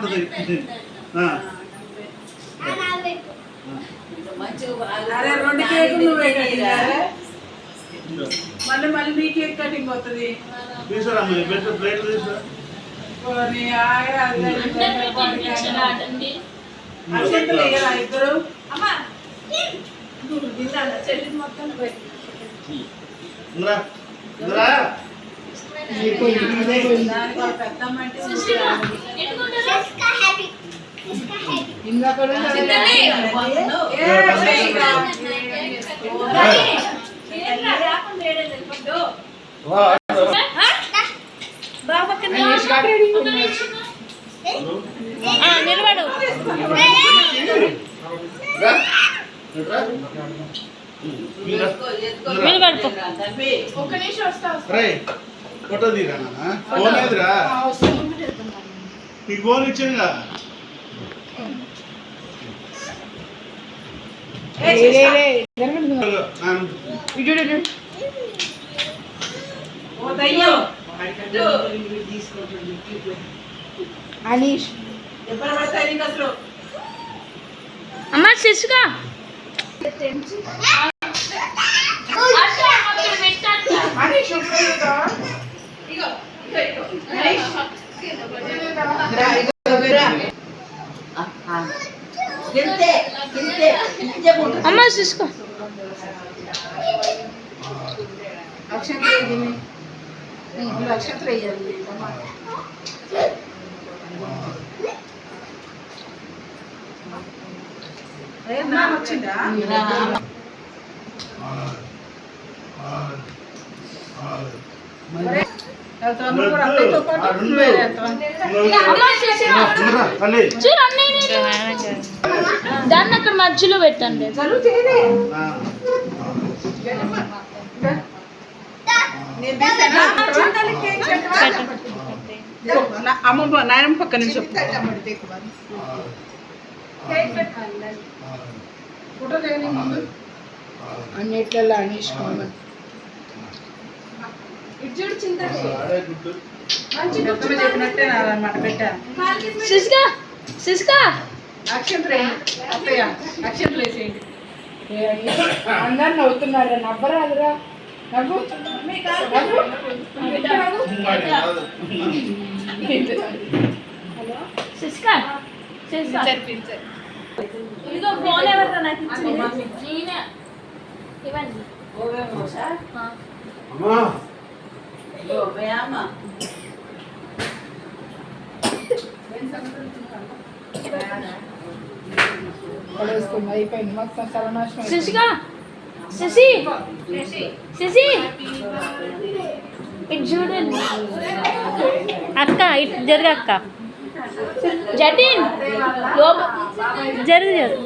ఉంటుంది. రెండు కేకులు మళ్ళీ మళ్ళీ మీ కేక్ కటింగ్ అవుతుంది. తీసుకురా ప్లేట్ తీసుకురా. ఇద్దరు చెల్లి మొత్తం పెద్దమ్మంటే నిలబడు ఒక్క నిమిషం వస్తా. ఫోటో తీరా ఫోన్ ఏదిరా నీకు ఫోన్ ఇచ్చానుగా. అనీష్ ఎప్పుడు పడతాయి నీకు అసలు? అమ్మ శిశుగా అమ్మ శిశుగా అక్షంతలు వేయాలి. వచ్చిందా దాన్ని అక్కడ మధ్యలో పెట్టండి. అమ్మ నాయనమ్మ పక్క నుంచి ఫోటో లేని ముందు అన్నిట్లలో అనీష్ కామన్ చెప్పినట్టే మాట పెట్టాను. శిశుగా శిశుగా అక్షంతలే అత్తయ్య అక్షంతలు వేసేయండి. అందరు నవ్వుతున్నారు. నవ్వరాదురా నవ్వు శిశుగా ఇదిగో ఫోన్ ఎవరు నాకు ఇవ్వండి. అయిపోయింది మొత్తం సర్వనాశనం. శశిగా శశి శశి ఇటు చూడండి అక్క, ఇటు జరుగు అక్క. జటిన్ జరుగు జరుగు.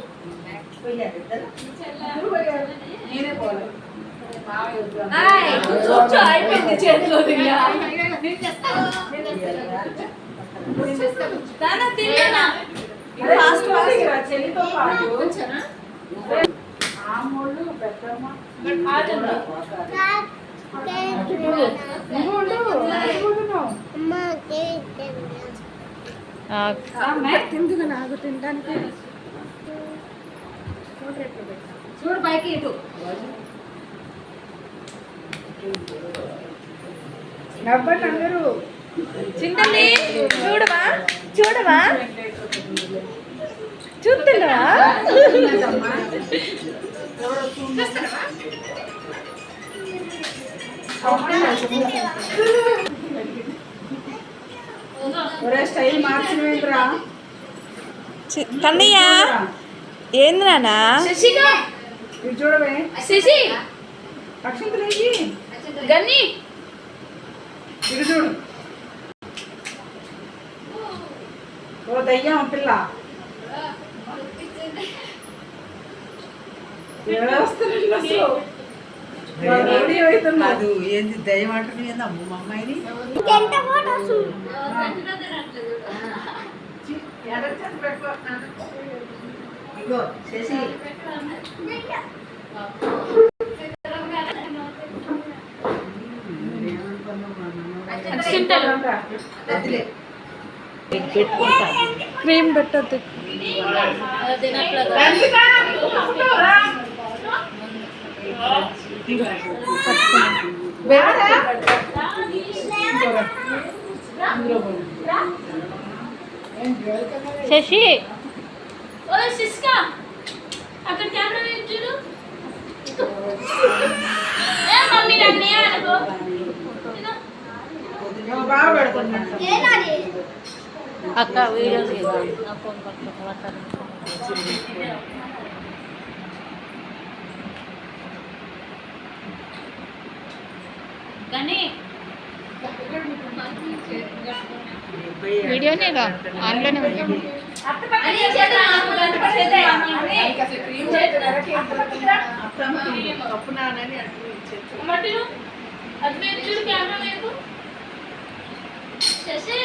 అయిపోయింది చేతిలో చెల్లితో తిందుగా నాకు తినడానికి చూడు పైకి ఇటు నవ్వండి అందరూ. చింతల్లి చూడవా చూడవా చూస్తున్నావా? స్టైల్ మార్చినరా కన్నయ్య ఏంది నాన్న? శశిగా చూడవే శశి అక్షంతలేసి గన్ని ఇటు చూడు. ఓ దయ్యం పిల్ల అది ఏంది దయ్యం అంటారు ఏంది అమ్మ మా అమ్మాయిని ఇగో చేసి పెట్టుకుంటా క్రీమ్ పెట్టద్దు. రంజిత, ఫోటో రా. వేరా? శశి అక్కడ కెమెరా వైపు చూడు. ఏ మమ్మీ నన్నే అనుకో. నువ్వు బాగా పెడుతున్నాడు. అక్క వీడియో కానీ వీడియోనేగా ఆన్లోనే ఉంది. అది చేద్దాం నాకు గంట పట్టేదే. నీకు అసలు క్రీమ్ చేతులకి మట్టిను అది వైపు చూడు కెమెరా వైపు. శశి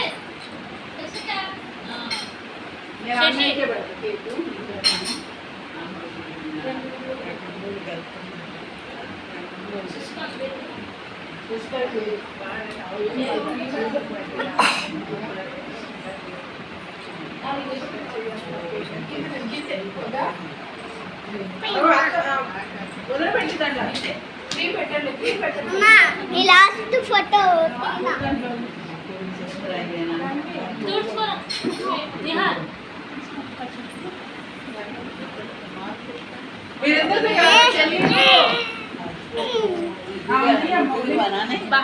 శశి కెమెరా. నేను అన్నయ్యకే పెడతా కేకు. వదిలిపెట్టిందండి క్రీమ్ పెట్టండి, క్రీమ్ పెట్టండి. లాస్ట్ ఫోటో చూసుకో నిహాల్. మీరిద్దరు చెల్లి బా